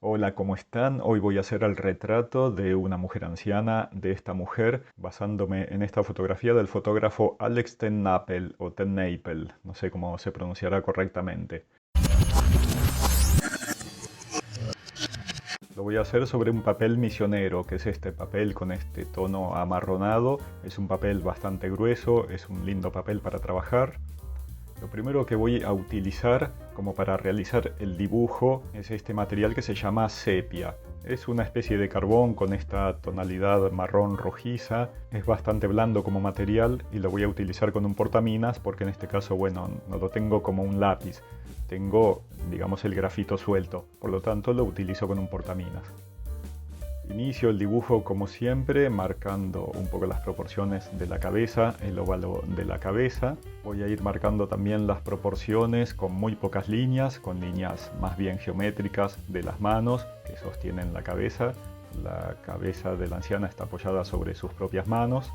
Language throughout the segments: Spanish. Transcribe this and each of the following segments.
Hola, ¿cómo están? Hoy voy a hacer el retrato de una mujer anciana, de esta mujer, basándome en esta fotografía del fotógrafo Alex Ten Napel o Ten Napel, no sé cómo se pronunciará correctamente. Lo voy a hacer sobre un papel misionero, que es este papel con este tono amarronado. Es un papel bastante grueso, es un lindo papel para trabajar. Lo primero que voy a utilizar como para realizar el dibujo es este material que se llama sepia. Es una especie de carbón con esta tonalidad marrón rojiza. Es bastante blando como material y lo voy a utilizar con un portaminas porque en este caso, bueno, no lo tengo como un lápiz. Tengo, digamos, el grafito suelto. Por lo tanto, lo utilizo con un portaminas. Inicio el dibujo como siempre, marcando un poco las proporciones de la cabeza, el óvalo de la cabeza. Voy a ir marcando también las proporciones con muy pocas líneas, con líneas más bien geométricas de las manos que sostienen la cabeza. La cabeza de la anciana está apoyada sobre sus propias manos.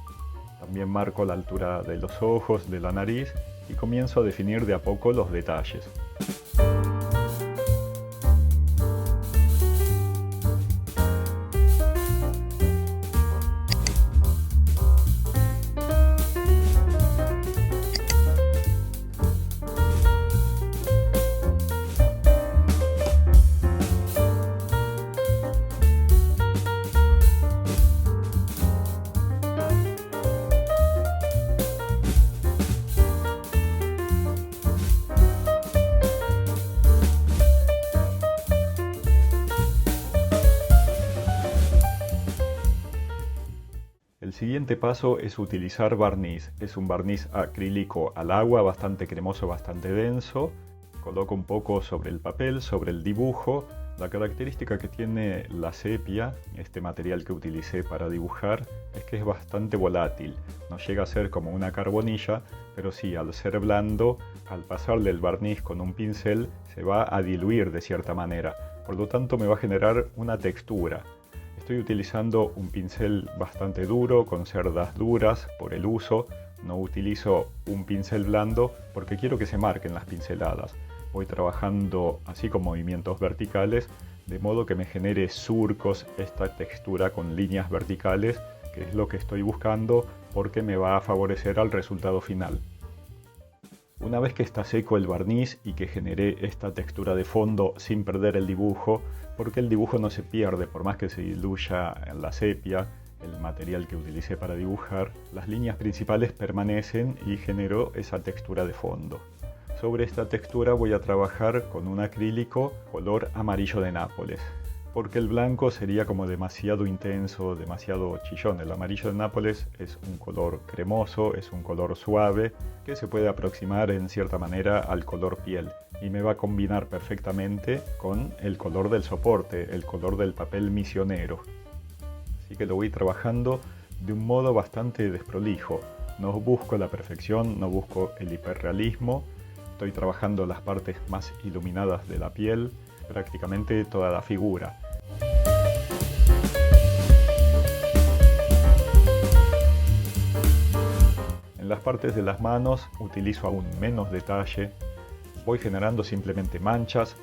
También marco la altura de los ojos, de la nariz y comienzo a definir de a poco los detalles. El siguiente paso es utilizar barniz. Es un barniz acrílico al agua, bastante cremoso, bastante denso. Coloco un poco sobre el papel, sobre el dibujo. La característica que tiene la sepia, este material que utilicé para dibujar, es que es bastante volátil. No llega a ser como una carbonilla, pero sí, al ser blando, al pasarle el barniz con un pincel, se va a diluir de cierta manera. Por lo tanto, me va a generar una textura. Estoy utilizando un pincel bastante duro, con cerdas duras por el uso. No utilizo un pincel blando porque quiero que se marquen las pinceladas. Voy trabajando así con movimientos verticales, de modo que me genere surcos esta textura con líneas verticales, que es lo que estoy buscando porque me va a favorecer al resultado final. Una vez que está seco el barniz y que generé esta textura de fondo sin perder el dibujo, porque el dibujo no se pierde por más que se diluya en la sepia, el material que utilicé para dibujar, las líneas principales permanecen y generó esa textura de fondo. Sobre esta textura voy a trabajar con un acrílico color amarillo de Nápoles, porque el blanco sería como demasiado intenso, demasiado chillón. El amarillo de Nápoles es un color cremoso, es un color suave, que se puede aproximar en cierta manera al color piel y me va a combinar perfectamente con el color del soporte, el color del papel misionero. Así que lo voy trabajando de un modo bastante desprolijo. No busco la perfección, no busco el hiperrealismo. Estoy trabajando las partes más iluminadas de la piel, prácticamente toda la figura. En las partes de las manos utilizo aún menos detalle. Voy generando simplemente manchas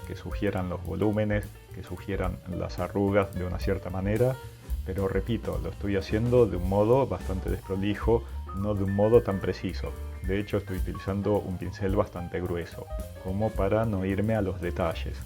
que sugieran los volúmenes, que sugieran las arrugas de una cierta manera, pero repito, lo estoy haciendo de un modo bastante desprolijo, no de un modo tan preciso. De hecho, estoy utilizando un pincel bastante grueso, como para no irme a los detalles.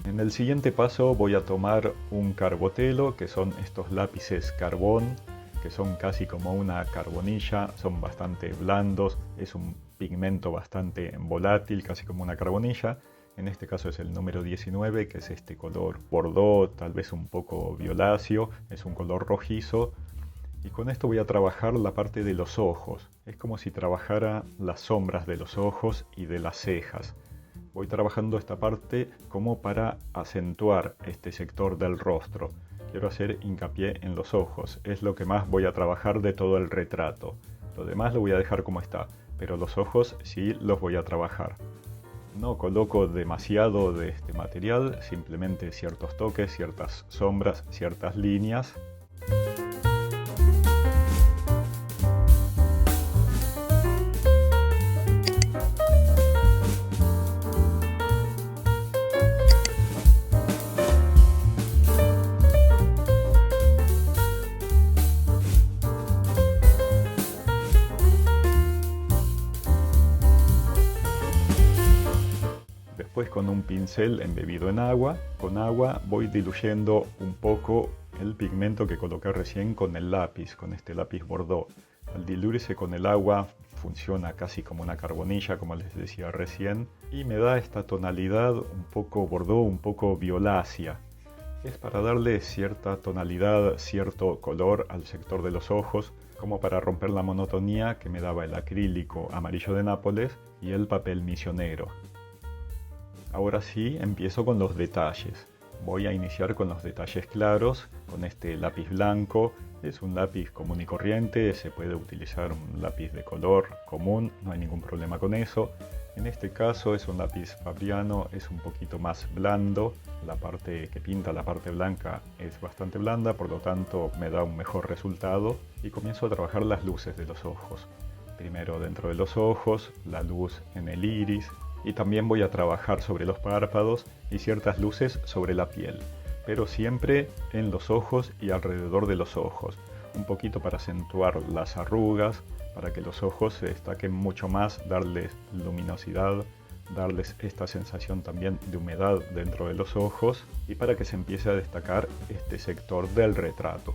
En el siguiente paso voy a tomar un carbotelo, que son estos lápices carbón, que son casi como una carbonilla, son bastante blandos, es un pigmento bastante volátil, casi como una carbonilla. En este caso es el número 19, que es este color bordeaux, tal vez un poco violáceo, es un color rojizo. Y con esto voy a trabajar la parte de los ojos. Es como si trabajara las sombras de los ojos y de las cejas. Voy trabajando esta parte como para acentuar este sector del rostro. Quiero hacer hincapié en los ojos, es lo que más voy a trabajar de todo el retrato. Lo demás lo voy a dejar como está, pero los ojos sí los voy a trabajar. No coloco demasiado de este material, simplemente ciertos toques, ciertas sombras, ciertas líneas. Después con un pincel embebido en agua, con agua voy diluyendo un poco el pigmento que coloqué recién con el lápiz, con este lápiz Bordeaux. Al diluirse con el agua funciona casi como una carbonilla, como les decía recién, y me da esta tonalidad un poco Bordeaux, un poco violácea. Es para darle cierta tonalidad, cierto color al sector de los ojos, como para romper la monotonía que me daba el acrílico amarillo de Nápoles y el papel misionero. Ahora sí, empiezo con los detalles. Voy a iniciar con los detalles claros, con este lápiz blanco. Es un lápiz común y corriente, se puede utilizar un lápiz de color común, no hay ningún problema con eso. En este caso es un lápiz Fabriano, es un poquito más blando. La parte que pinta, la parte blanca, es bastante blanda, por lo tanto me da un mejor resultado. Y comienzo a trabajar las luces de los ojos. Primero dentro de los ojos, la luz en el iris. Y también voy a trabajar sobre los párpados y ciertas luces sobre la piel, pero siempre en los ojos y alrededor de los ojos, un poquito para acentuar las arrugas, para que los ojos se destaquen mucho más, darles luminosidad, darles esta sensación también de humedad dentro de los ojos y para que se empiece a destacar este sector del retrato.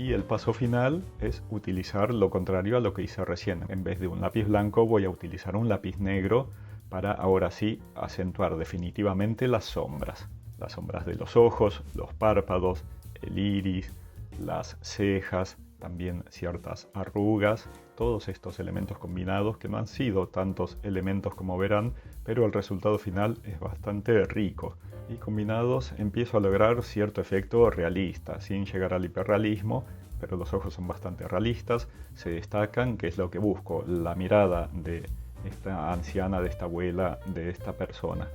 El paso final es utilizar lo contrario a lo que hice recién. En vez de un lápiz blanco voy a utilizar un lápiz negro para ahora sí acentuar definitivamente las sombras. Las sombras de los ojos, los párpados, el iris, las cejas, también ciertas arrugas. Todos estos elementos combinados que no han sido tantos elementos como verán, pero el resultado final es bastante rico. Y combinados empiezo a lograr cierto efecto realista, sin llegar al hiperrealismo, pero los ojos son bastante realistas, se destacan, que es lo que busco, la mirada de esta anciana, de esta abuela, de esta persona.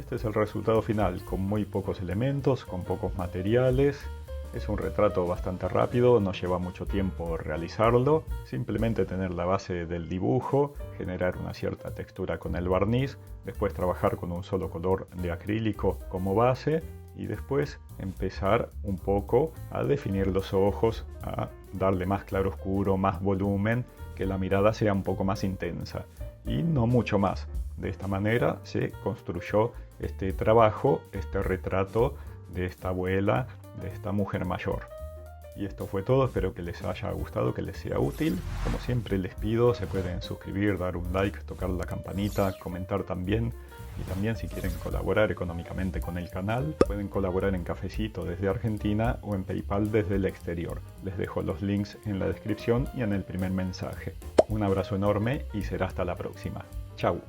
Este es el resultado final, con muy pocos elementos, con pocos materiales. Es un retrato bastante rápido, no lleva mucho tiempo realizarlo. Simplemente tener la base del dibujo, generar una cierta textura con el barniz, después trabajar con un solo color de acrílico como base y después empezar un poco a definir los ojos, a darle más claro oscuro, más volumen, que la mirada sea un poco más intensa y no mucho más. De esta manera se construyó este trabajo, este retrato de esta abuela, de esta mujer mayor. Y esto fue todo, espero que les haya gustado, que les sea útil. Como siempre les pido, se pueden suscribir, dar un like, tocar la campanita, comentar también. Y también si quieren colaborar económicamente con el canal, pueden colaborar en Cafecito desde Argentina o en PayPal desde el exterior. Les dejo los links en la descripción y en el primer mensaje. Un abrazo enorme y será hasta la próxima. Chau.